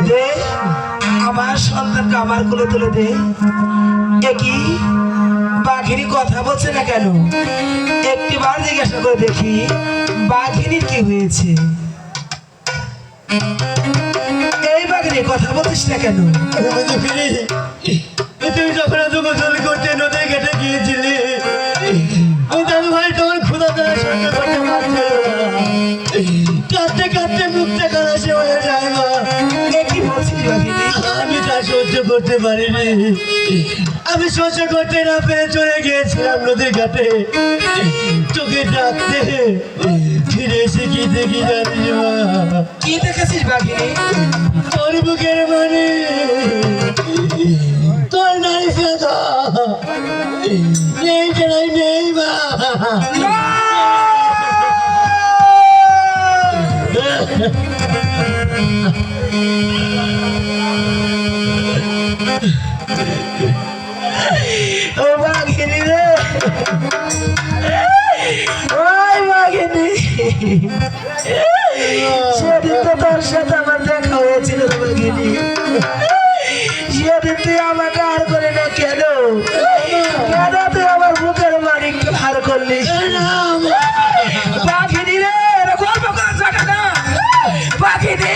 দে আমার সন্তানকে আমার কোলে তুলে দে। কি বাঘিনী কথা বলছে না কেন? একটিবার জিজ্ঞাসা করে দেখি বাঘিনীর কি হয়েছে। এই বাঘিনী কথা বলছিস না কেন? তুমি যখন গোসল করতে নদীর ঘাটে গিয়েছিলে, দাদু ভাই তোমার ক্ষুধা দ্বারা সহ্য করতে পারছে কাঁদতে কাঁদতে মুখটা কালাসে হয়ে যায়। মা কি বলছিস বাঘিনী? আমি তা সহ্য করতে পারিনি। আমি সহ্য করতে না পেরে চলে গিয়েছিলাম নদীর ঘাটে। তোকে ডাকতে ফিরে এসে কি দেখি জানিস মা? কি দেখেছিস বাঘিনী? তোর বুকের মানে তোর নারী সাদা নেই জানাই নেই মা। ও বাঘিনী রে, ওই বাঘিনী, সেদিন তো তোর সাথে আমার দেখা হয়েছিল বাঘিনী। সেদিন তুই আমাকে হার করে না কেন? কেন তুই আমার বুকের মালিক হার করলি? বাঘিনী রে, গল্প করার জায়গা না বাঘিনী।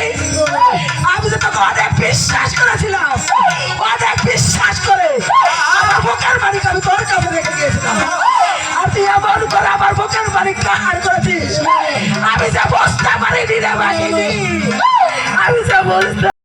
আমি তো তোকে অনেক বিশ্বাস করেছিলাম, অনেক বিশ্বাস করে আমার বুকের মালিক আমি তোর কাছে রেখে গিয়েছিলাম। আর তুই এমন করে আমার বুকের মালিক হার করেছিস। আমি যা বুঝতে পারিনি রে বাঘিনী, আমি যা বুঝতে